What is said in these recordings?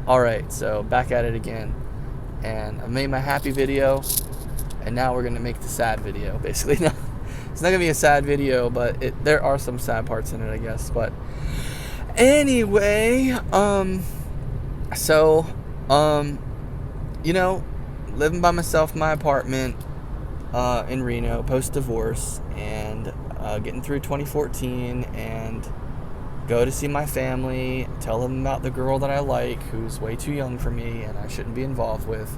Alright, so back at it again. And I made my happy video, and now we're going to make the sad video, basically. No, it's not going to be a sad video, but there are some sad parts in it, I guess. But anyway, so, living by myself in my apartment in Reno, post-divorce, and getting through 2014, and go to see my family, tell them about the girl that I like, who's way too young for me and I shouldn't be involved with.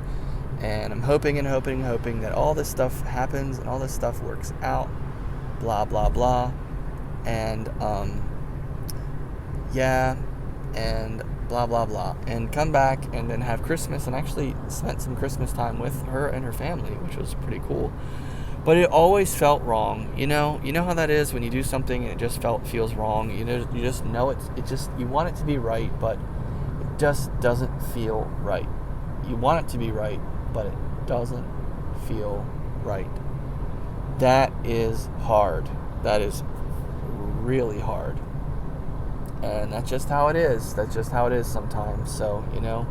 And I'm hoping and hoping and hoping that all this stuff happens and all this stuff works out, blah, blah, blah. And, and blah, blah, blah. And come back and then have Christmas, and actually spent some Christmas time with her and her family, which was pretty cool. But it always felt wrong, you know how that is when you do something and it just feels wrong. You just know you want it to be right, but it just doesn't feel right. You want it to be right, but it doesn't feel right. That is hard. That is really hard. And that's just how it is. That's just how it is sometimes. So,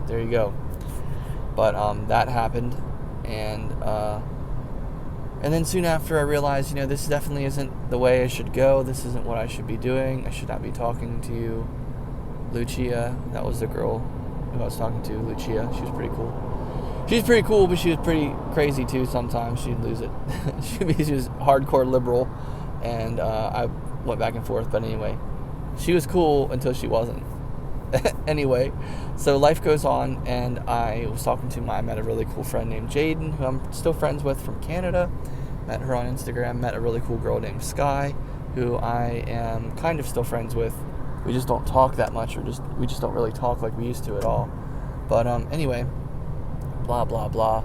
there you go. But that happened, and then soon after I realized, this definitely isn't the way I should go. This isn't what I should be doing. I should not be talking to you. Lucia, that was the girl who I was talking to, Lucia. She was pretty cool. She's pretty cool, but she was pretty crazy too sometimes. She'd lose it. She was hardcore liberal, and I went back and forth. But anyway, she was cool until she wasn't. Anyway, so life goes on, and I met a really cool friend named Jaden, who I'm still friends with from Canada. Met her on Instagram. Met a really cool girl named Sky, who I am kind of still friends with. We just don't talk that much, we just don't really talk like we used to at all. But anyway, blah blah blah.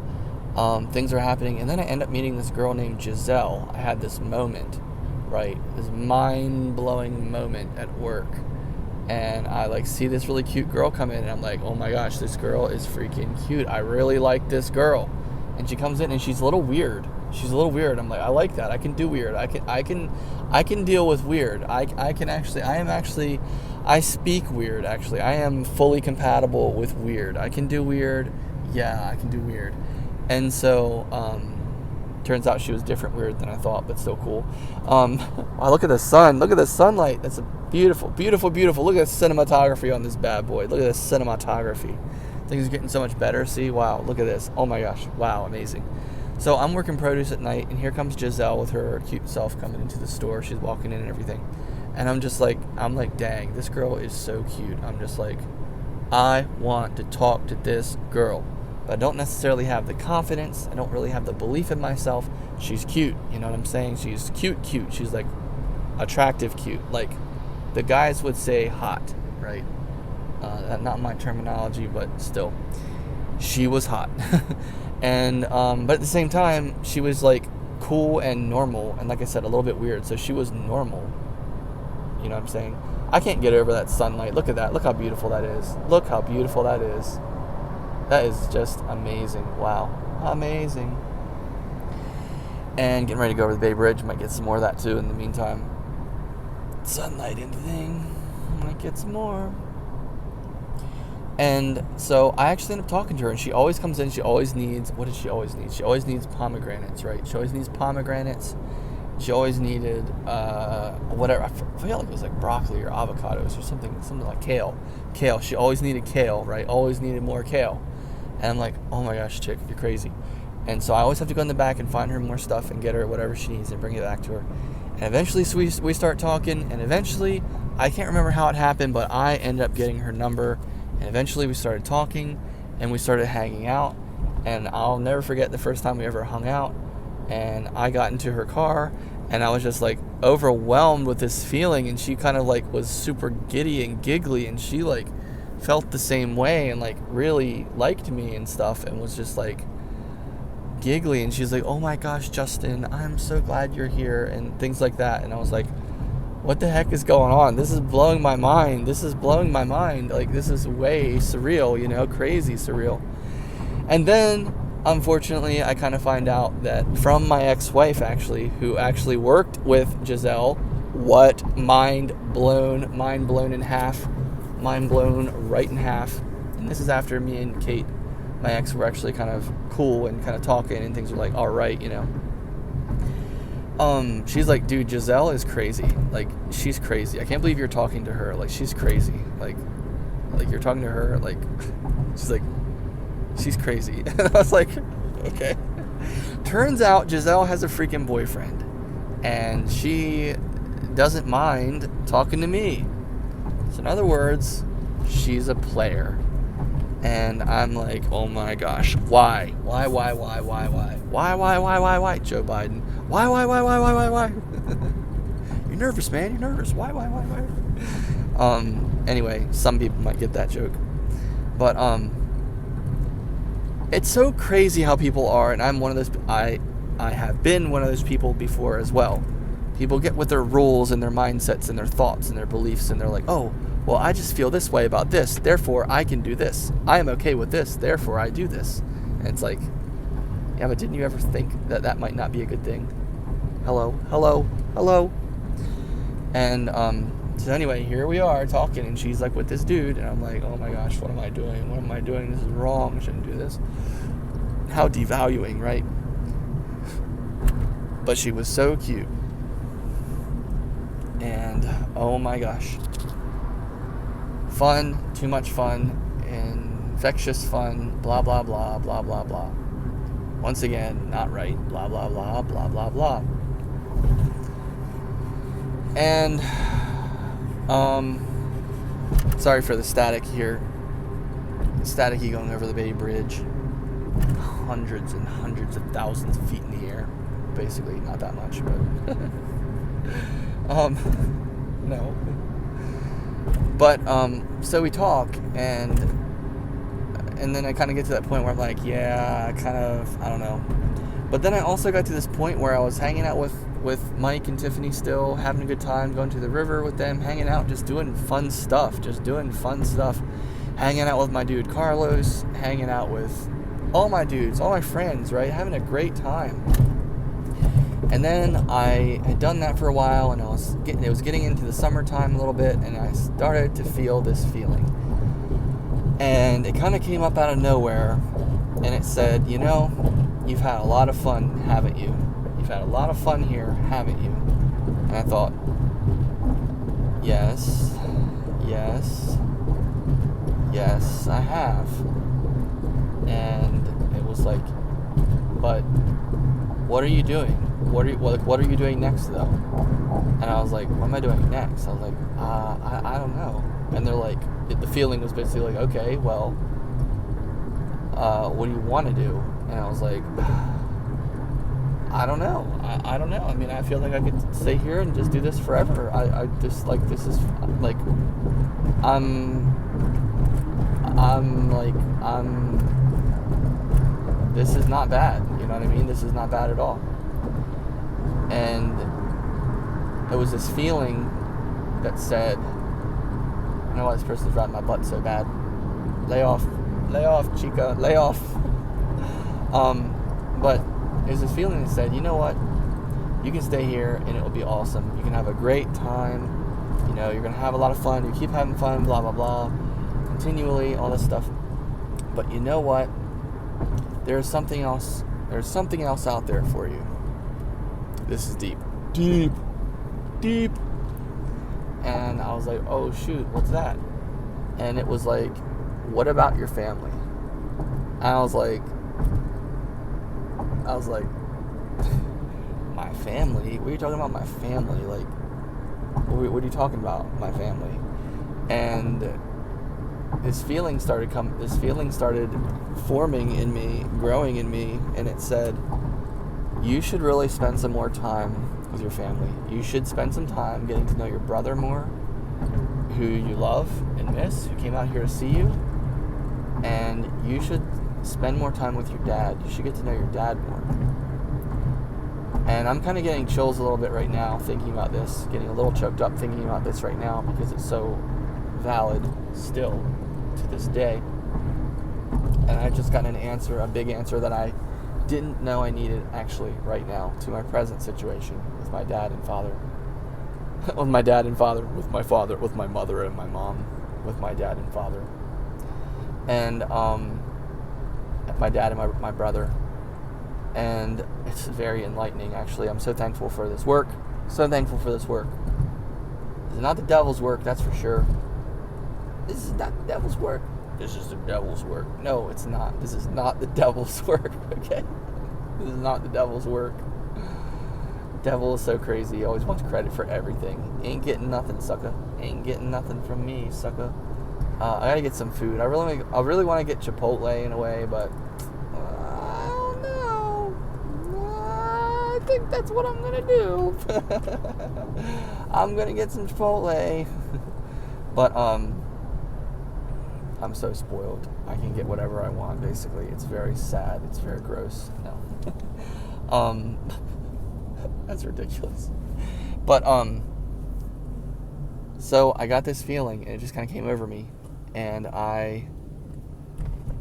Things are happening, and then I end up meeting this girl named Giselle. I had this moment, right? This mind-blowing moment at work. And I see this really cute girl come in, and I'm like, oh my gosh, this girl is freaking cute. I really like this girl. And she comes in, and she's a little weird. I'm like, I like that. I can do weird. I can deal with weird. I speak weird, actually. I am fully compatible with weird. I can do weird. Yeah, I can do weird. And so, turns out she was different weird than I thought, but still cool. Wow, look at the sun. Look at the sunlight. That's a beautiful, beautiful, beautiful. Look at the cinematography on this bad boy. Look at this cinematography. Things are getting so much better. See? Wow, look at this. Oh my gosh. Wow, amazing. So I'm working produce at night, and here comes Giselle with her cute self coming into the store. She's walking in and everything. And I'm like, dang, this girl is so cute. I'm just like, I want to talk to this girl. But I don't necessarily have the confidence. I don't really have the belief in myself. She's cute. You know what I'm saying? She's cute. She's like attractive cute. Like the guys would say hot, right? Not my terminology, but still. She was hot. And but at the same time, she was like cool and normal, and like I said, a little bit weird. So she was normal. You know what I'm saying? I can't get over that sunlight. Look at that. Look how beautiful that is. Look how beautiful that is. That is just amazing. Wow. Amazing. And getting ready to go over the Bay Bridge. Might get some more of that too in the meantime. Sunlight and thing. Might get some more. And so I actually end up talking to her, and she always comes in. She always needs, what does she always need? She always needs pomegranates, right? She always needs pomegranates. She always needed whatever. I forget, like it was like broccoli or avocados or something like kale. Kale. She always needed kale, right? Always needed more kale. And I'm like, oh my gosh, chick, you're crazy. And so I always have to go in the back and find her more stuff and get her whatever she needs and bring it back to her. And eventually we start talking, and eventually, I can't remember how it happened, but I ended up getting her number. And eventually we started talking, and we started hanging out. And I'll never forget the first time we ever hung out. And I got into her car, and I was just like overwhelmed with this feeling, and she kind of like was super giddy and giggly, and she like felt the same way and like really liked me and stuff, and was just like giggly, and she's like, oh my gosh, Justin, I'm so glad you're here, and things like that. And I was like, what the heck is going on? This is blowing my mind. Like, this is way surreal, crazy surreal. And then unfortunately, I kind of find out that from my ex-wife, actually, who actually worked with Giselle. What? Mind blown right in half. And this is after me and Kate, my ex, were actually kind of cool and kind of talking, and things were like, all right, she's like, dude, Giselle is crazy. Like, she's crazy. I can't believe you're talking to her. Like, she's crazy. Like you're talking to her. Like, she's like, she's crazy. And I was like, okay. Turns out Giselle has a freaking boyfriend, and she doesn't mind talking to me. So in other words, she's a player. And I'm like, oh my gosh, why? Why? Joe Biden. Why? You're nervous, man. You're nervous. Why? Anyway, some people might get that joke. But, it's so crazy how people are, and I'm one of those, I have been one of those people before as well. People get with their rules and their mindsets and their thoughts and their beliefs, and they're like, oh, well, I just feel this way about this, therefore I can do this. I am okay with this, therefore I do this. And it's like, yeah, but didn't you ever think that that might not be a good thing? Hello. And so anyway, here we are talking, and she's like with this dude, and I'm like, oh my gosh, what am I doing? This is wrong. I shouldn't do this. How devaluing, right? But she was so cute. And oh my gosh. Fun, too much fun, infectious fun, blah, blah, blah, blah, blah, blah. Once again, not right, blah, blah, blah, blah, blah, blah. And, sorry for the static here. Staticky going over the Bay Bridge. Hundreds and hundreds of thousands of feet in the air. Basically, not that much, but... no. But, so we talk, and then I kind of get to that point where I'm like, yeah, I don't know. But then I also got to this point where I was hanging out with Mike and Tiffany still, having a good time, going to the river with them, hanging out, just doing fun stuff, hanging out with my dude Carlos, hanging out with all my dudes, all my friends, right, having a great time. And then I had done that for a while, and it was getting into the summertime a little bit, and I started to feel this feeling. And it kind of came up out of nowhere, and it said, you've had a lot of fun, haven't you? You've had a lot of fun here, haven't you? And I thought, yes, I have. And it was like, but what are you doing? What are you doing next, though? And I was like, what am I doing next? I was like, I don't know. And they're like, the feeling was basically like, okay, well, what do you want to do? And I was like, I don't know. I don't know. I mean, I feel like I could stay here and just do this forever. I just, like, this is, like, this is not bad. You know what I mean? This is not bad at all. And it was this feeling that said, I know why this person's driving my butt so bad. Lay off, chica, lay off. But there's this feeling that said, you know what? You can stay here and it will be awesome. You can have a great time. You're going to have a lot of fun. You keep having fun, blah, blah, blah. Continually, all this stuff. But you know what? There's something else. There's something else out there for you. This is deep. And I was like, oh shoot, what's that? And it was like, what about your family? And I was like, my family? What are you talking about, my family? Like, what are you talking about, my family? And this feeling started forming in me, growing in me, and it said, you should really spend some more time with your family. You should spend some time getting to know your brother more, who you love and miss, who came out here to see you. And you should spend more time with your dad. You should get to know your dad more. And I'm kind of getting chills a little bit right now thinking about this, getting a little choked up thinking about this right now, because it's so valid still to this day. And I just got an answer, a big answer that I didn't know I needed actually right now to my present situation with my dad and father. With my dad and father, with my father, with my mother and my mom, with my dad and father. and my dad and my brother. And it's very enlightening, actually. I'm so thankful for this work. So thankful for this work. This is not the devil's work, that's for sure. This is not the devil's work. This is the devil's work. No, it's not. This is not the devil's work, okay? This is not the devil's work. Devil is so crazy. He always wants credit for everything. Ain't getting nothing, sucker. Ain't getting nothing from me, sucker. I gotta get some food. I really want to get Chipotle in a way, but I don't know. I think that's what I'm gonna do. I'm gonna get some Chipotle. But I'm so spoiled. I can get whatever I want, basically. It's very sad. It's very gross. No. That's ridiculous. But, so I got this feeling, and it just kind of came over me, and I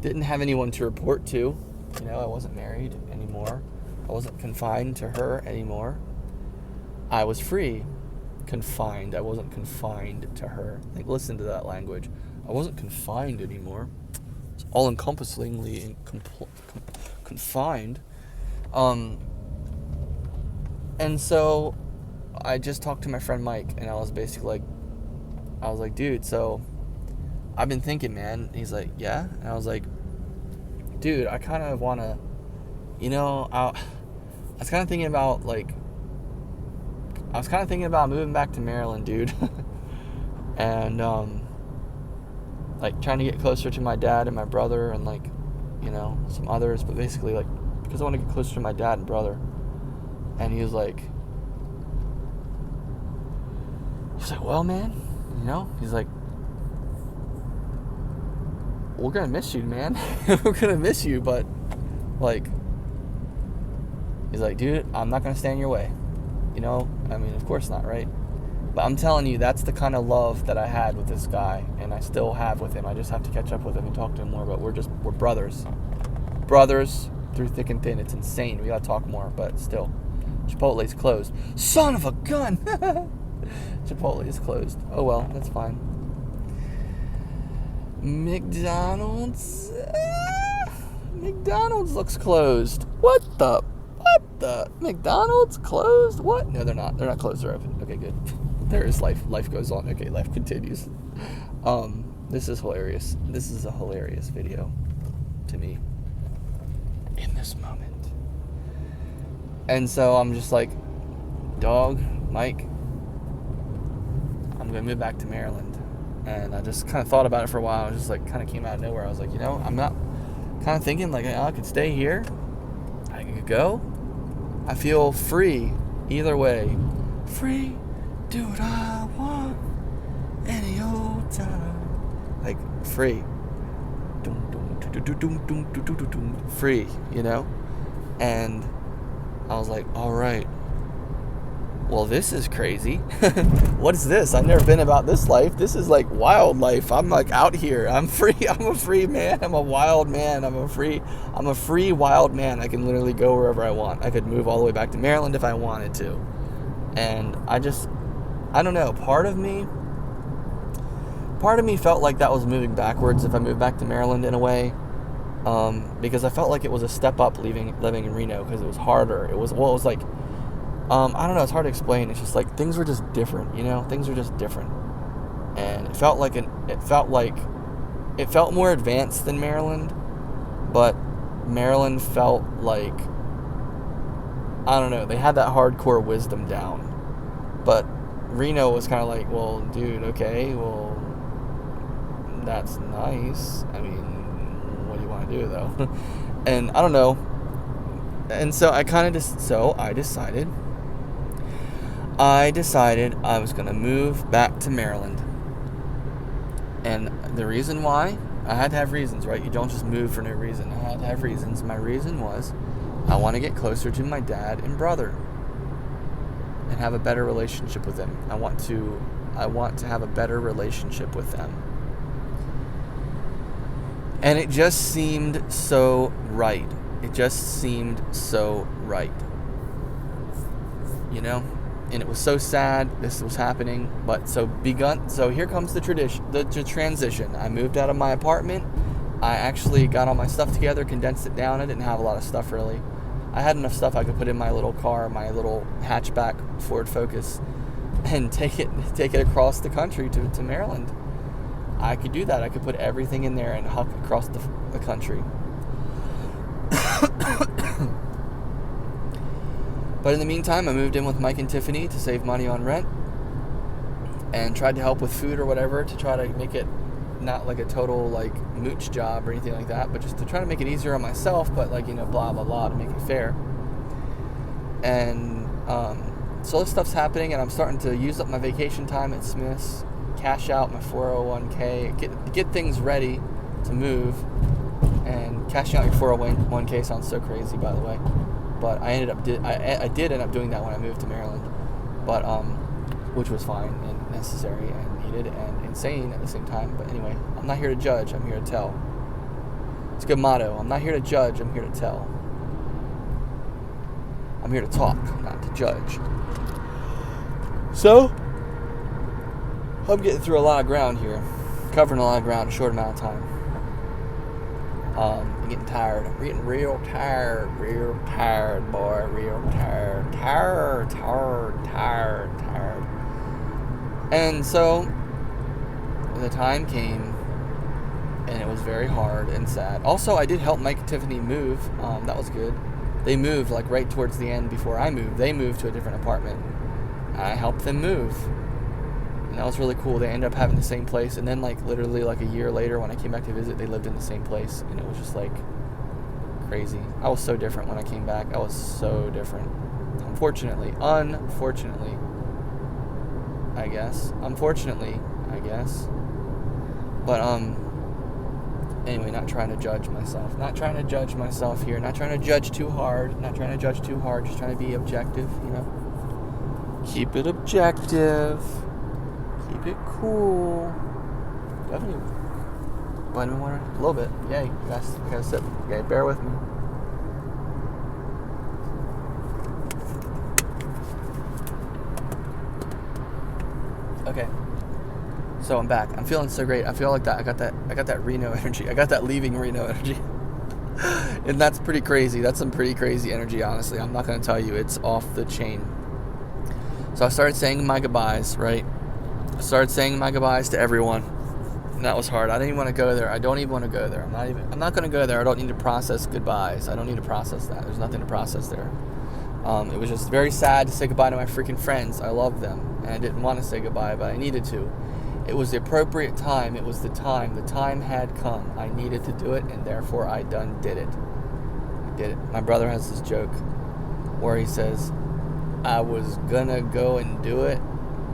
didn't have anyone to report to. You know, I wasn't married anymore. I wasn't confined to her anymore. I was free. Confined. I wasn't confined to her. Like, listen to that language. I wasn't confined anymore. It's all-encompassingly confined. And so I just talked to my friend Mike, and I was basically like, dude, so I've been thinking, man. He's like, yeah? And I was like, dude, I kind of want to, you know, I was kind of thinking about, moving back to Maryland, dude. And, trying to get closer to my dad and my brother and, some others. But basically, because I want to get closer to my dad and brother. And he was like, well, man, you know, he's like, we're going to miss you, man. We're going to miss you, but, he's like, dude, I'm not going to stand in your way. You know, I mean, of course not, right? But I'm telling you, that's the kind of love that I had with this guy, and I still have with him. I just have to catch up with him and talk to him more, but we're brothers. Brothers through thick and thin. It's insane. We got to talk more, but still. Chipotle's closed. Son of a gun! Chipotle is closed. Oh well, that's fine. McDonald's looks closed. What the? McDonald's closed? What? No, they're not. They're not closed. They're open. Okay, good. There is life. Life goes on. Okay, life continues. This is hilarious. This is a hilarious video to me in this moment. And so I'm just like, dog, Mike, I'm going to move back to Maryland. And I just kind of thought about it for a while. I was just kind of came out of nowhere. I was like, you know, I'm not kind of thinking I could stay here. I could go. I feel free either way. Free, do what I want, any old time. Free. Free, you know? And I was like, all right. Well, this is crazy. What is this? I've never been about this life. This is wild life. I'm out here. I'm free. I'm a free man. I'm a wild man. I'm a free wild man. I can literally go wherever I want. I could move all the way back to Maryland if I wanted to. And I don't know. Part of me felt like that was moving backwards if I moved back to Maryland in a way. Because I felt like it was a step up living in Reno, because it was harder. I don't know, it's hard to explain. It's just things were just different, you know? Things were just different. And it felt more advanced than Maryland, but Maryland felt I don't know, they had that hardcore wisdom down. But Reno was kind of well, dude, okay, well, that's nice. I mean, what do you want to do, though? And I don't know. And so I decided I was going to move back to Maryland. And the reason why, I had to have reasons, right? You don't just move for no reason. I had to have reasons. My reason was I want to get closer to my dad and brother and have a better relationship with them. I want to have a better relationship with them. And it just seemed so right. You know? And it was so sad this was happening, but so here comes the transition. I moved out of my apartment I actually got all my stuff together, condensed it down. I didn't have a lot of stuff really. I had enough stuff I could put in my little car, my little hatchback Ford Focus, and take it across the country to Maryland. I could do that. I could put everything in there and huck across the country. But in the meantime, I moved in with Mike and Tiffany to save money on rent, and tried to help with food or whatever to try to make it not like a total like mooch job or anything like that, but just to try to make it easier on myself, but like, blah blah blah, to make it fair. And so this stuff's happening, and I'm starting to use up my vacation time at Smith's, cash out my 401k, get things ready to move. And cashing out your 401k sounds so crazy, by the way, but I did end up doing that when I moved to Maryland, but which was fine and necessary and needed and insane at the same time. But anyway, I'm not here to judge, I'm here to tell. It's a good motto. I'm not here to judge, I'm here to tell. I'm here to talk, not to judge. So, I'm getting through a lot of ground here, covering a lot of ground in a short amount of time. I'm getting tired. I'm getting real tired, boy, real tired. And so, the time came, and it was very hard and sad. Also, I did help Mike and Tiffany move. That was good. They moved like right towards the end before I moved. They moved to a different apartment. I helped them move. And that was really cool. They ended up having the same place. And then like literally like a year later when I came back to visit, they lived in the same place. And it was just like crazy. I was so different when I came back. I was so different. Unfortunately, I guess. But anyway, not trying to judge myself. Not trying to judge myself here. Not trying to judge too hard. Just trying to be objective, Keep it objective. Keep it cool. Do you have any vitamin water? A little bit. Yay. You gotta sip. Okay, bear with me. Okay. So I'm back. I'm feeling so great. I feel like that. I got that Reno energy. I got that leaving Reno energy. And that's pretty crazy. That's some pretty crazy energy, honestly. I'm not going to tell you. It's off the chain. So I started saying my goodbyes, right? I started saying my goodbyes to everyone. And that was hard. I didn't even want to go there. I don't even want to go there. I'm not going to go there. I don't need to process goodbyes. I don't need to process that. There's nothing to process there. It was just very sad to say goodbye to my freaking friends. I love them. And I didn't want to say goodbye, but I needed to. It was the appropriate time. It was the time. The time had come. I needed to do it, and therefore I did it. I did it. My brother has this joke where he says, I was gonna go and do it,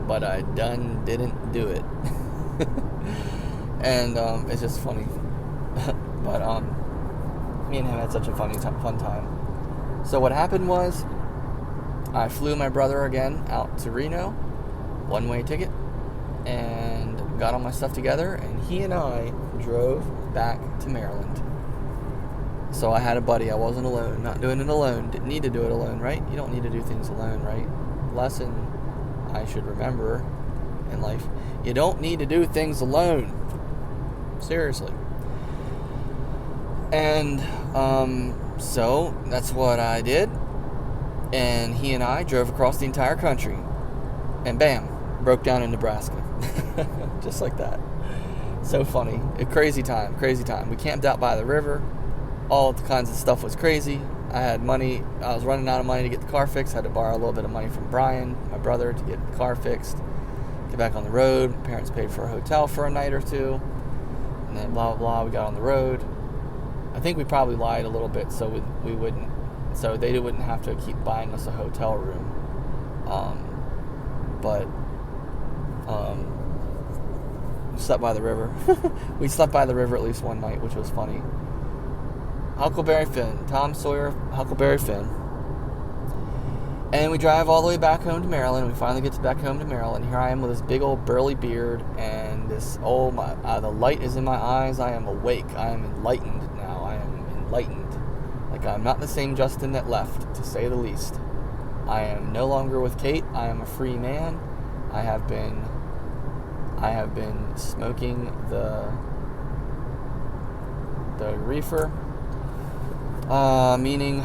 but I didn't do it. And it's just funny. But me and him had such a fun time. So what happened was, I flew my brother again out to Reno, one-way ticket, and got all my stuff together, and he and I drove back to Maryland. So I had a buddy. I wasn't alone. Not doing it alone. Didn't need to do it alone, right? You don't need to do things alone, right? Lesson I should remember in life. You don't need to do things alone. Seriously. And so that's what I did. And he and I drove across the entire country. And bam, broke down in Nebraska. Just like that. So funny. A crazy time. We camped out by the river. All kinds of stuff was crazy. I had money. I was running out of money to get the car fixed. I had to borrow a little bit of money from Brian, my brother, to get the car fixed. Get back on the road. My parents paid for a hotel for a night or two. And then blah, blah, blah. We got on the road. I think we probably lied a little bit so we wouldn't. So they wouldn't have to keep buying us a hotel room. We slept by the river. We slept by the river at least one night, which was funny. Huckleberry Finn. Tom Sawyer, Huckleberry Finn. And we drive all the way back home to Maryland. We finally get back home to Maryland. Here I am with this big old burly beard and this, the light is in my eyes. I am awake. I am enlightened now. I am enlightened. Like, I'm not the same Justin that left, to say the least. I am no longer with Kate. I am a free man. I have been smoking the the reefer. Meaning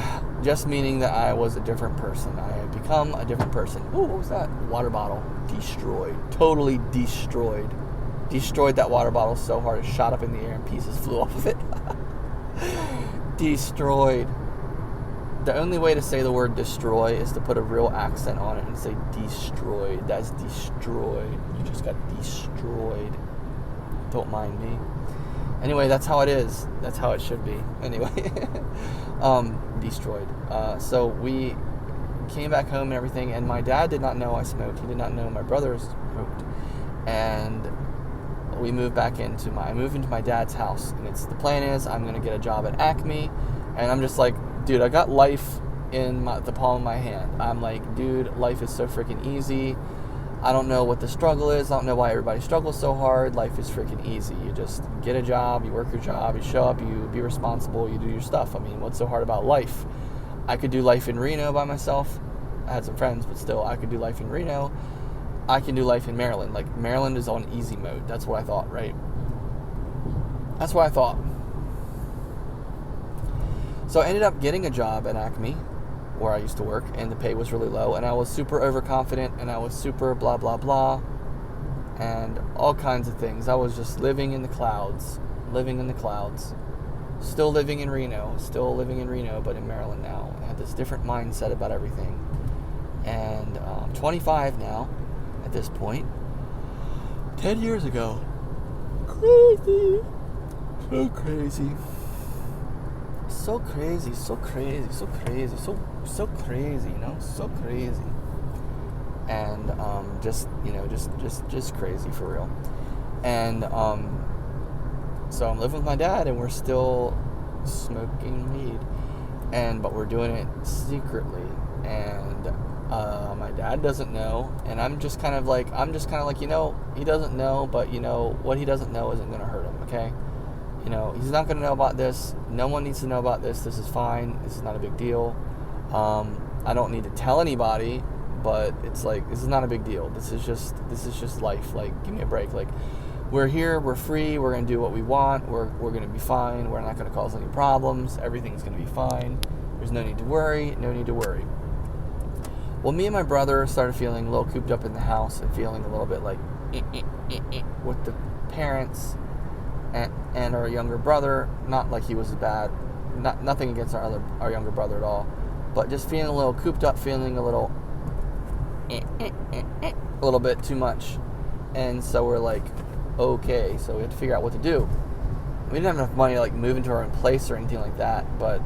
that I was a different person. I had become a different person. Ooh, what was that? Water bottle. Destroyed. Totally destroyed. Destroyed that water bottle so hard it shot up in the air and pieces flew off of it. Destroyed. The only way to say the word destroy is to put a real accent on it and say destroyed. That's destroyed. You just got destroyed. Don't mind me. Anyway, that's how it is. That's how it should be. Anyway, destroyed. So we came back home and everything, and my dad did not know I smoked. He did not know my brother smoked. And we moved back into I moved into my dad's house. And the plan is I'm going to get a job at Acme. And I'm just like, dude, I got life in the palm of my hand. I'm like, dude, life is so freaking easy. I don't know what the struggle is. I don't know why everybody struggles so hard. Life is freaking easy. You just get a job, you work your job, you show up, you be responsible, you do your stuff. I mean, what's so hard about life? I could do life in Reno by myself. I had some friends, but still, I could do life in Reno. I can do life in Maryland. Like, Maryland is on easy mode. That's what I thought, right? That's what I thought. So I ended up getting a job at Acme, where I used to work, and the pay was really low, and I was super overconfident, and I was super blah, blah, blah, and all kinds of things. I was just living in the clouds, still living in Reno, but in Maryland now. I had this different mindset about everything, and I'm 25 now, at this point. 10 years ago. Crazy. So crazy. So crazy, you know, so crazy. And just crazy for real. And so I'm living with my dad, and we're still smoking weed, but we're doing it secretly, and my dad doesn't know, and I'm just kind of like, you know, he doesn't know, but you know, what he doesn't know isn't going to hurt him, okay? You know, he's not going to know about this. No one needs to know about this. This is fine. This is not a big deal. I don't need to tell anybody, but it's like, this is not a big deal. This is just life. Like, give me a break. Like, we're here. We're free. We're going to do what we want. We're going to be fine. We're not going to cause any problems. Everything's going to be fine. There's no need to worry. Well, me and my brother started feeling a little cooped up in the house and feeling a little bit like with the parents. And our younger brother, not like he was bad, nothing against our younger brother at all, but just feeling a little cooped up, feeling a little bit too much. And so we're like, okay, so we had to figure out what to do. We didn't have enough money to like move into our own place or anything like that, but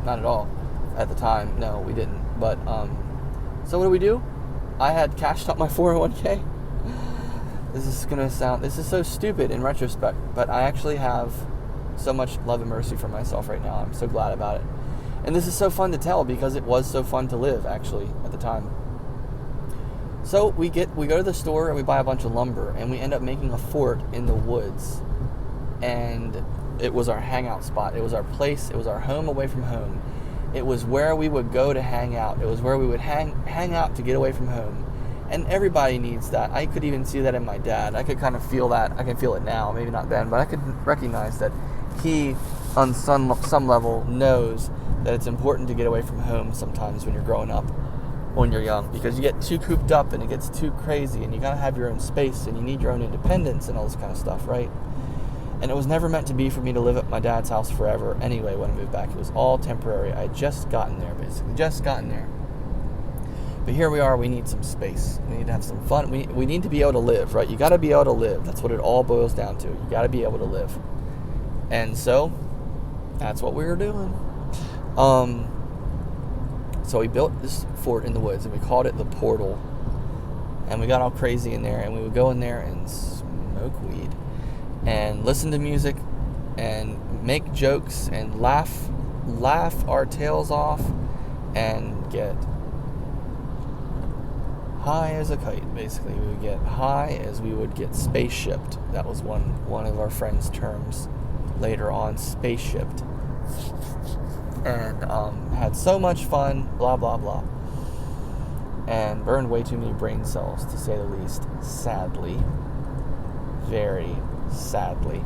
not at all at the time. No, we didn't. But so what do? I had cashed out my 401k. This is so stupid in retrospect, but I actually have so much love and mercy for myself right now. I'm so glad about it. And this is so fun to tell because it was so fun to live, actually, at the time. So we go to the store and we buy a bunch of lumber, and we end up making a fort in the woods. And it was our hangout spot. It was our place. It was our home away from home. It was where we would go to hang out. It was where we would hang out to get away from home. And everybody needs that. I could even see that in my dad. I could kind of feel that. I can feel it now, maybe not then, but I could recognize that he, on some level, knows that it's important to get away from home sometimes when you're growing up, when you're young, because you get too cooped up and it gets too crazy, and you gotta have your own space, and you need your own independence and all this kind of stuff, right? And it was never meant to be for me to live at my dad's house forever anyway when I moved back. It was all temporary. I had just gotten there, basically. Just gotten there. But here we are, we need some space. We need to have some fun. We need to be able to live, right? You got to be able to live. That's what it all boils down to. You got to be able to live. And so, that's what we were doing. So we built this fort in the woods, and we called it the Portal. And we got all crazy in there, and we would go in there and smoke weed. And listen to music, and make jokes, and laugh our tails off, and get high as a kite, basically. We would get high as we would get spaceshipped. That was one of our friends' terms later on, spaceshipped. And had so much fun, blah, blah, blah. And burned way too many brain cells, to say the least, sadly. Very sadly.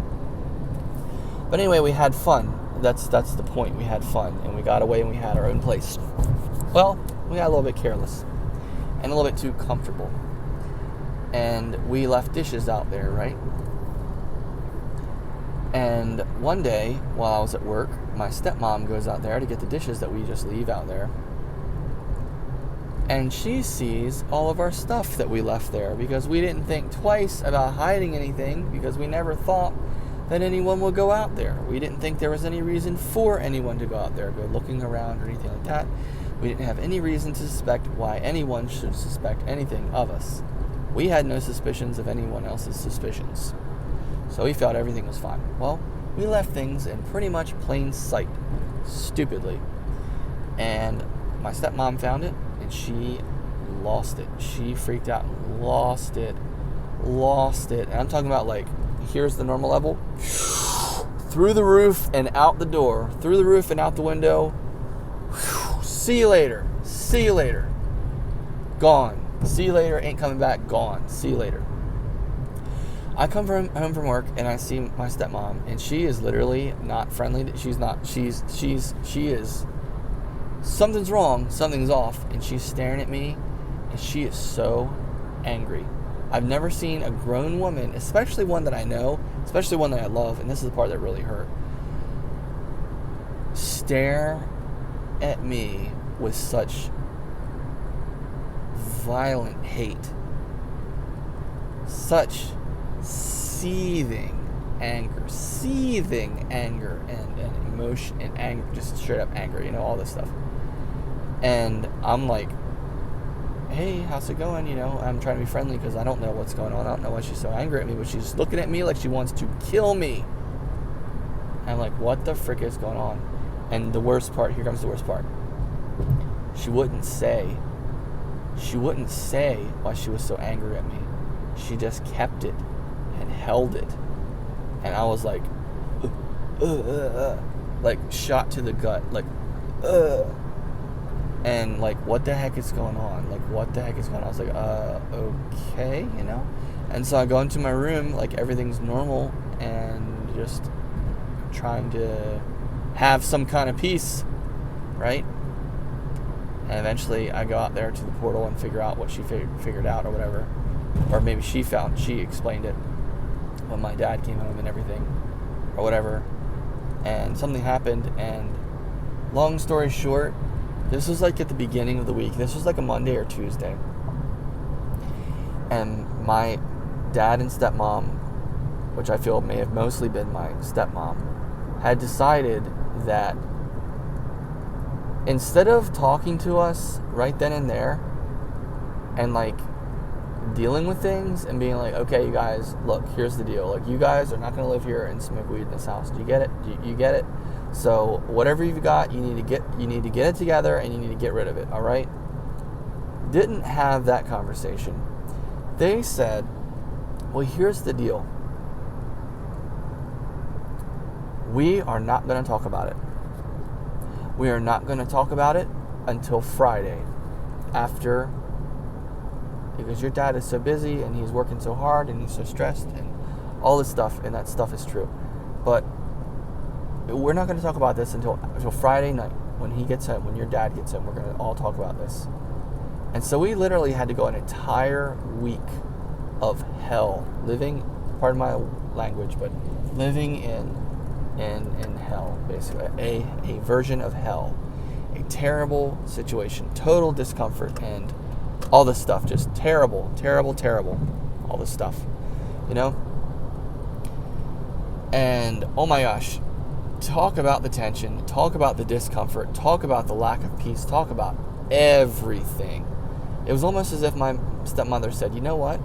But anyway, we had fun. That's the point. We had fun, and we got away, and we had our own place. Well, we got a little bit careless and a little bit too comfortable, and we left dishes out there, right? And one day, while I was at work, my stepmom goes out there to get the dishes that we just leave out there, and she sees all of our stuff that we left there, because we didn't think twice about hiding anything, because we never thought that anyone would go out there. We didn't think there was any reason for anyone to go out there, go looking around or anything like that. We didn't have any reason to suspect why anyone should suspect anything of us. We had no suspicions of anyone else's suspicions. So we felt everything was fine. Well, we left things in pretty much plain sight, stupidly. And my stepmom found it, and she lost it. She freaked out and lost it. And I'm talking about, like, here's the normal level. Through the roof and out the door. Through the roof and out the window. See you later. Gone. See you later, ain't coming back, gone. See you later. I come home from work, and I see my stepmom, and she is literally not friendly. She is, something's wrong, something's off, and she's staring at me, and she is so angry. I've never seen a grown woman, especially one that I know, especially one that I love, and this is the part that really hurt, stare at me with such violent hate, such seething anger and emotion and anger, just straight up anger, all this stuff. And I'm like, hey, how's it going? I'm trying to be friendly because I don't know what's going on. I don't know why she's so angry at me, but she's looking at me like she wants to kill me. I'm like, what the frick is going on? And the worst part, here comes the worst part. She wouldn't say why she was so angry at me. She just kept it and held it. And I was like, like shot to the gut, like, and like, what the heck is going on? I was like, okay, And so I go into my room like everything's normal and just trying to have some kind of peace, right? And eventually I go out there to the portal and figure out what she figured out or whatever. Or maybe she explained it when my dad came home and everything or whatever. And something happened, and long story short, this was like at the beginning of the week. This was like a Monday or Tuesday. And my dad and stepmom, which I feel may have mostly been my stepmom, had decided that instead of talking to us right then and there and like dealing with things and being like, okay, you guys, look, here's the deal. Like, you guys are not going to live here and smoke weed in this house. Do you get it? You get it? So whatever you've got, you need to get it together, and you need to get rid of it. All right? Didn't have that conversation. They said, well, here's the deal. We are not going to talk about it. We are not going to talk about it until Friday, because your dad is so busy and he's working so hard and he's so stressed and all this stuff, and that stuff is true. But we're not going to talk about this until Friday night when he gets home, when your dad gets home. We're going to all talk about this. And so we literally had to go an entire week of hell, living, pardon my language, but living in hell, basically, a version of hell, a terrible situation, total discomfort, and all this stuff, just terrible, all this stuff, and oh my gosh, talk about the tension, talk about the discomfort, talk about the lack of peace, talk about everything. It was almost as if my stepmother said, you know what,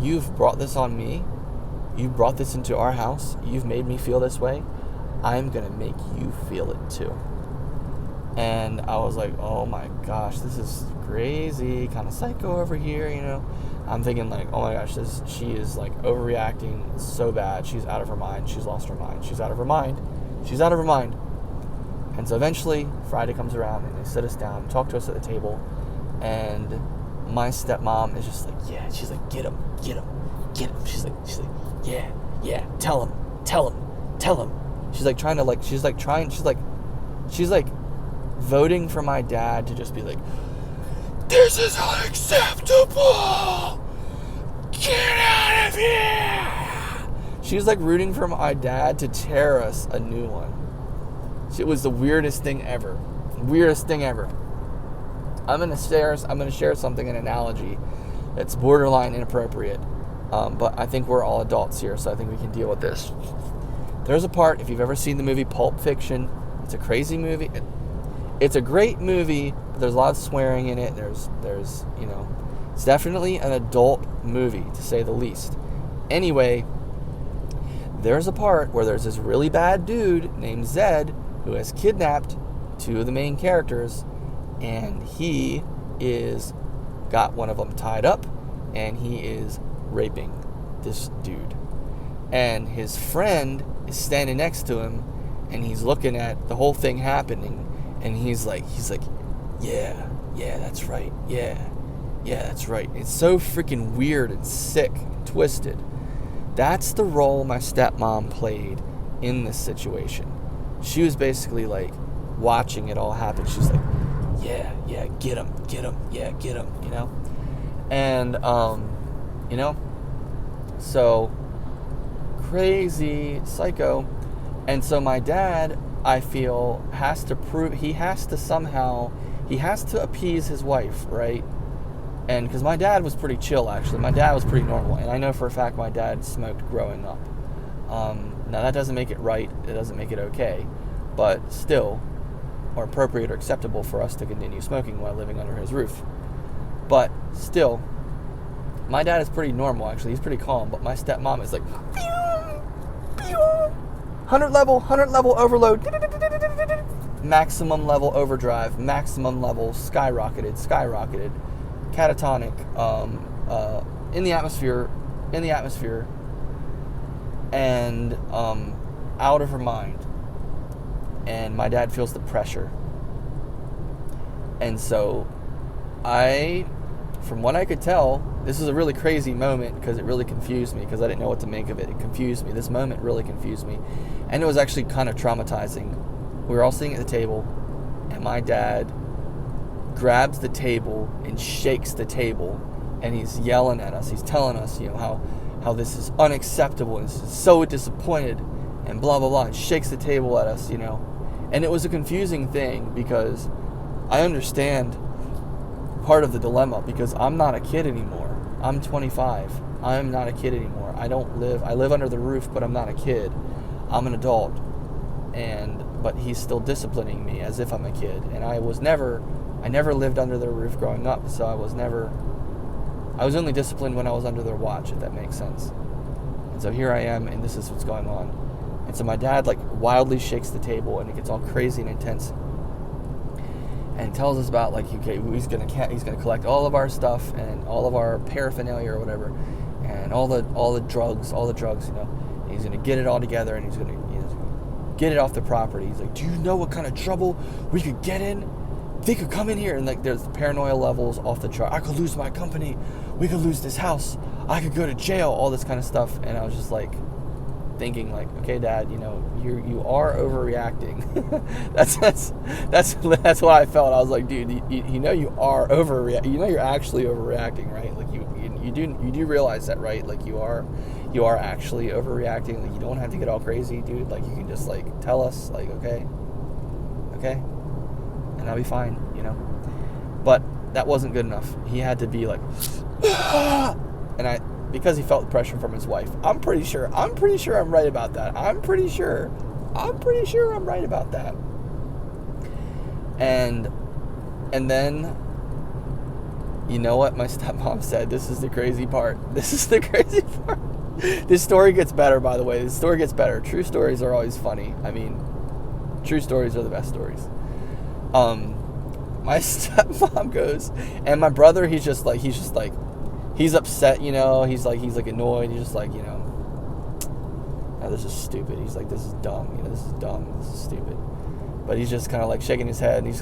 you've brought this on me, you've brought this into our house, you've made me feel this way, I'm gonna make you feel it too. And I was like, oh my gosh, this is crazy, kind of psycho over here, I'm thinking like, oh my gosh, she is like overreacting so bad. She's out of her mind. She's lost her mind. She's out of her mind. And so eventually Friday comes around, and they sit us down, talk to us at the table, and my stepmom is just like, yeah, she's like, get him. She's like, yeah, tell him. She's like trying to like, she's like voting for my dad to just be like, this is unacceptable. Get out of here. She's like rooting for my dad to tear us a new one. It was the weirdest thing ever. Weirdest thing ever. I'm gonna share something, an analogy that's borderline inappropriate. But I think we're all adults here, so I think we can deal with this. There's a part, if you've ever seen the movie Pulp Fiction, it's a crazy movie. It's a great movie, but there's a lot of swearing in it. There's it's definitely an adult movie, to say the least. Anyway, there's a part where there's this really bad dude named Zed who has kidnapped two of the main characters, and he is got one of them tied up, and he is raping this dude. And his friend is standing next to him, and he's looking at the whole thing happening, and he's like, yeah, that's right, yeah, that's right. It's so freaking weird and sick and twisted. That's the role my stepmom played in this situation. She was basically like watching it all happen. She's like, yeah, get him, yeah, get him, And, so crazy psycho. And so my dad, I feel, has to appease his wife, right? And because my dad was pretty chill, actually. My dad was pretty normal. And I know for a fact my dad smoked growing up. Now, that doesn't make it right. It doesn't make it okay. But still, or appropriate or acceptable for us to continue smoking while living under his roof. But still, my dad is pretty normal, actually. He's pretty calm. But my stepmom is like, 100 level overload, maximum level overdrive, maximum level skyrocketed, catatonic, in the atmosphere, and out of her mind. And my dad feels the pressure. And so from what I could tell, this is a really crazy moment because it really confused me, because I didn't know what to make of it. It confused me. This moment really confused me. And it was actually kind of traumatizing. We were all sitting at the table, and my dad grabs the table and shakes the table, and he's yelling at us. He's telling us, how this is unacceptable, and he's so disappointed, and blah, blah, blah, and shakes the table at us, And it was a confusing thing because I understand part of the dilemma, because I'm not a kid anymore. I'm 25. I'm not a kid anymore. I live under the roof, but I'm not a kid. I'm an adult. But he's still disciplining me as if I'm a kid. And I never lived under their roof growing up, so I was only disciplined when I was under their watch, if that makes sense. And so here I am, and this is what's going on. And so my dad wildly shakes the table, and it gets all crazy and intense, and tells us about he's gonna collect all of our stuff and all of our paraphernalia or whatever, and all the drugs, And he's gonna get it all together, and he's gonna get it off the property. He's like, do you know what kind of trouble we could get in? They could come in here, and there's paranoia levels off the chart. I could lose my company. We could lose this house. I could go to jail. All this kind of stuff. And I was just thinking okay, Dad, you are overreacting. that's what I felt. I was like, dude, you are overreacting. You're actually overreacting, right? You do realize that, right? You are actually overreacting. You don't have to get all crazy, dude. You can just tell us, okay, and I'll be fine, But that wasn't good enough. He had to be and because he felt the pressure from his wife. I'm pretty sure I'm right about that. I'm pretty sure I'm right about that. And then, you know what my stepmom said? This is the crazy part. This story gets better, by the way. This story gets better. True stories are always funny. I mean, true stories are the best stories. My stepmom goes, and my brother, he's upset, he's annoyed. He's just this is stupid. He's this is dumb. This is dumb. This is stupid. But he's just kind of shaking his head, and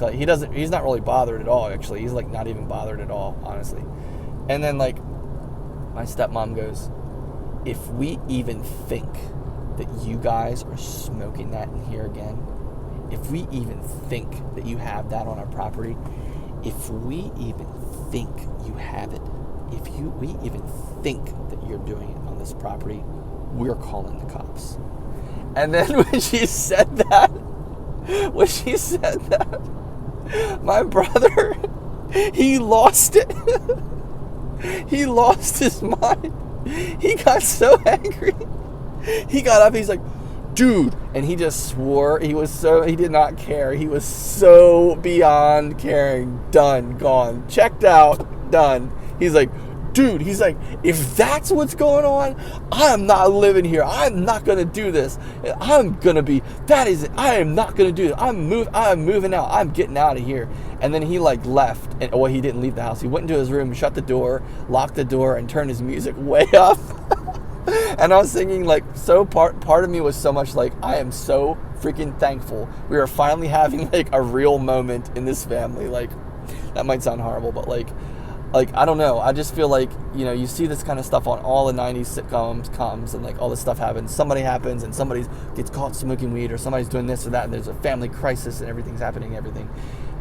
he's not really bothered at all, actually. He's not even bothered at all, honestly. And then my stepmom goes, if we even think that you guys are smoking that in here again, if we even think that you have that on our property, if we even think you have it, we even think that you're doing it on this property, we're calling the cops. And then when she said that, my brother, he lost it. He lost his mind. He got so angry. He got up, he's like, dude, and he just swore. He did not care. He was so beyond caring. Done, gone, checked out, done. He's like, dude, if that's what's going on, I'm not living here. I'm not going to do this. I am not going to do this. I'm moving out. I'm getting out of here. And then he left. And he didn't leave the house. He went into his room, shut the door, locked the door, and turned his music way up. And I was thinking, part of me was so much I am so freaking thankful we are finally having a real moment in this family. That might sound horrible, but I don't know. I just feel you see this kind of stuff on all the 90s sitcoms and all this stuff happens. Somebody happens and somebody gets caught smoking weed, or somebody's doing this or that, and there's a family crisis and everything's happening, everything.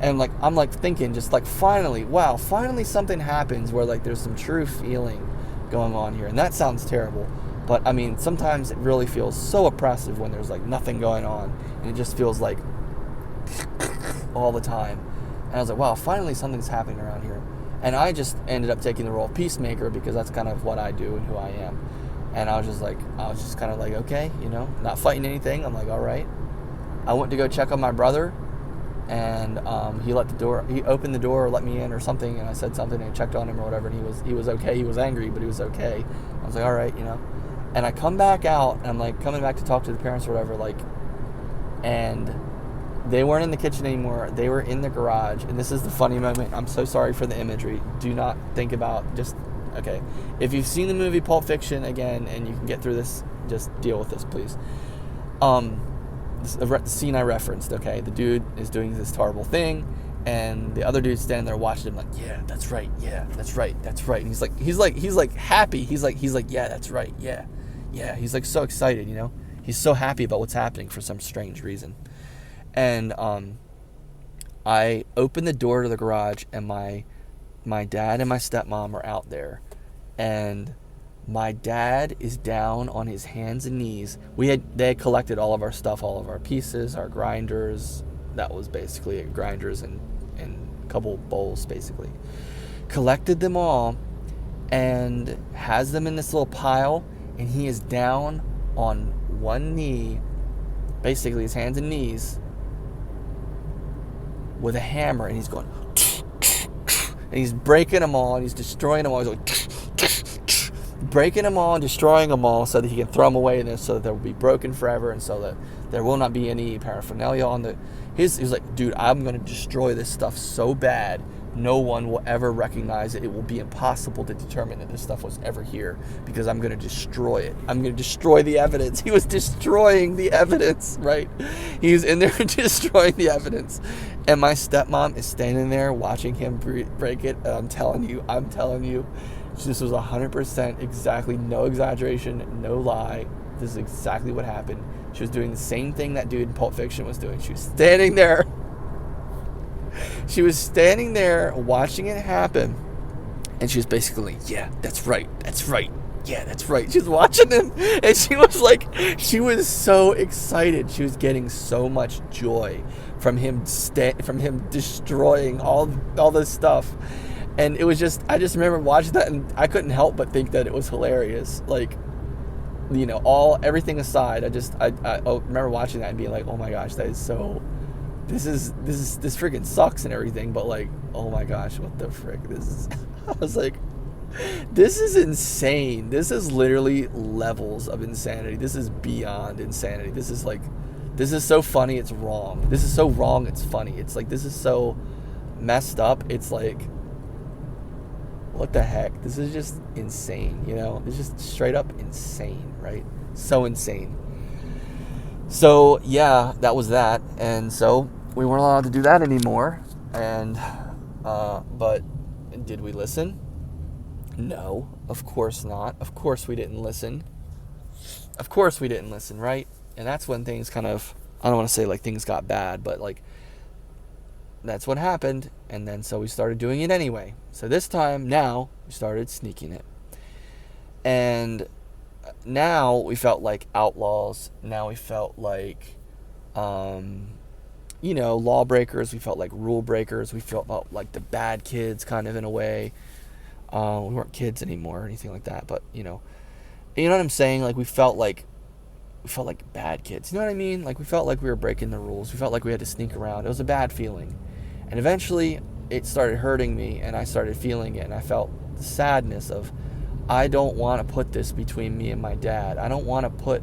And I'm thinking just finally something happens where there's some true feeling going on here. And that sounds terrible. But I mean, sometimes it really feels so oppressive when there's nothing going on. And it just feels all the time. And I was wow, finally something's happening around here. And I just ended up taking the role of peacemaker because that's kind of what I do and who I am. And I was just kind of okay, not fighting anything. I'm all right. I went to go check on my brother, and he opened the door or let me in or something, and I said something and checked on him or whatever, and he was okay. He was angry, but he was okay. I was all right, And I come back out, and I'm coming back to talk to the parents or whatever, and they weren't in the kitchen anymore. They were in the garage. And this is the funny moment. I'm so sorry for the imagery. Do not think about okay. If you've seen the movie Pulp Fiction again and you can get through this, just deal with this, please. The scene I referenced, okay? The dude is doing this horrible thing, and the other dude's standing there watching him yeah, that's right. Yeah, that's right. That's right. And he's happy. He's like, yeah, that's right. Yeah. Yeah. He's so excited, He's so happy about what's happening for some strange reason. And I opened the door to the garage, and my dad and my stepmom are out there, and my dad is down on his hands and knees. They had collected all of our stuff, all of our pieces, our grinders. That was basically grinders and a couple bowls, basically. Collected them all and has them in this little pile, and he is down on one knee, basically his hands and knees, with a hammer, and he's going, and he's breaking them all, and he's destroying them all. He's going, breaking them all and destroying them all so that he can throw them away, and so that they will be broken forever, and so that there will not be any paraphernalia on the. He's like, dude, I'm going to destroy this stuff so bad no one will ever recognize it. It will be impossible to determine that this stuff was ever here because I'm going to destroy it. I'm going to destroy the evidence. He was destroying the evidence, right? He was in there destroying the evidence. And my stepmom is standing there watching him break it. And I'm telling you, this was 100% exactly, no exaggeration, no lie. This is exactly what happened. She was doing the same thing that dude in Pulp Fiction was doing. She was standing there. She was standing there watching it happen, and she was basically, yeah, that's right, yeah, that's right. She was watching him, and she was so excited. She was getting so much joy from him destroying all this stuff. And it was just, I just remember watching that, and I couldn't help but think that it was hilarious. Everything aside, I remember watching that and being like, oh my gosh, that is so. This freaking sucks and everything, but oh my gosh, what the frick? I was like, this is insane. This is literally levels of insanity. This is beyond insanity. This is so funny, it's wrong. This is so wrong, it's funny. It's this is so messed up. It's what the heck? This is just insane, It's just straight up insane, right? So insane. So, yeah, that was that. And so we weren't allowed to do that anymore. And, but did we listen? No, of course not. Of course we didn't listen. of course we didn't listen, right? And that's when things kind of, I don't want to say like things got bad, but like that's what happened. And then so we started doing it anyway. So this time now we started sneaking it. And now we felt like outlaws. Now we felt like, lawbreakers. We felt like rule breakers. We felt like the bad kids kind of in a way. We weren't kids anymore or anything like that, but you know what I'm saying? Like we felt like bad kids. You know what I mean? Like we felt like we were breaking the rules. We felt like we had to sneak around. It was a bad feeling. And eventually it started hurting me and I started feeling it and I felt the sadness of, I don't want to put this between me and my dad. I don't want to put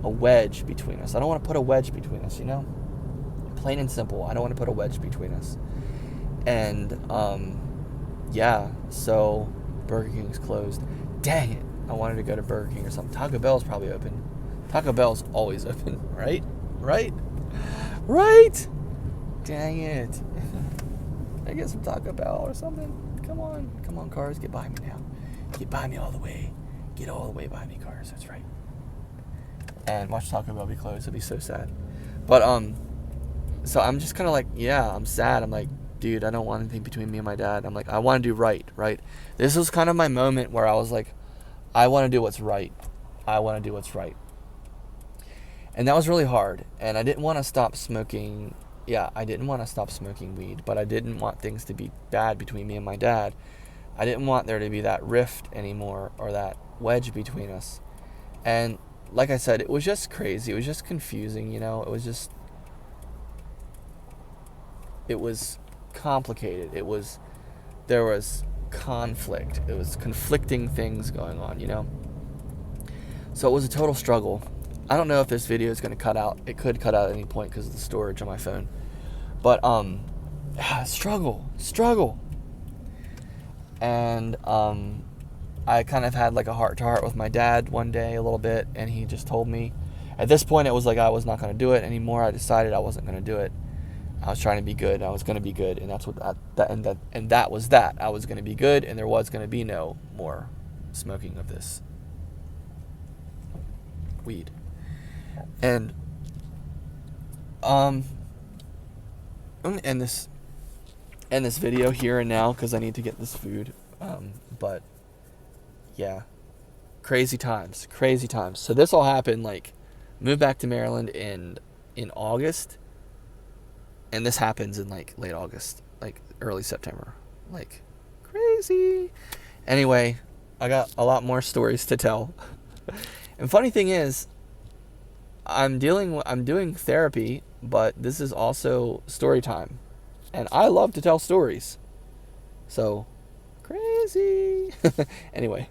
a wedge between us. I don't want to put a wedge between us, Plain and simple. I don't want to put a wedge between us. And, so Burger King's closed. Dang it. I wanted to go to Burger King or something. Taco Bell's probably open. Taco Bell's always open, right? Right? Dang it. I get some Taco Bell or something. Come on, cars, get by me now. Get by me all the way. Get all the way by me, cars. That's right. And watch Taco Bell be closed. It'd be so sad. But so I'm just kind of like, I'm sad. I'm like, dude, I don't want anything between me and my dad. I'm like, I want to do right. This was kind of my moment where I was like, I want to do what's right. And that was really hard. And I didn't want to stop smoking. Yeah, I didn't want to stop smoking weed, but I didn't want things to be bad between me and my dad. I didn't want there to be that rift anymore or that wedge between us. And like I said, it was just crazy. It was just confusing, It was complicated. There was conflict. It was conflicting things going on, So it was a total struggle. I don't know if this video is going to cut out. It could cut out at any point because of the storage on my phone. But struggle. And I kind of had like a heart-to-heart with my dad one day a little bit, and he just told me. At this point, it was like I was not going to do it anymore. I decided I wasn't going to do it. I was trying to be good. I was going to be good, and that's what that was that. I was going to be good, and there was going to be no more smoking of this weed. And I'm gonna end this video here and now because I need to get this food. But yeah, crazy times. So this all happened moved back to Maryland in August. And this happens in late August, early September. Crazy. Anyway, I got a lot more stories to tell. And funny thing is, I'm doing therapy, but this is also story time. And I love to tell stories. So, crazy. Anyway.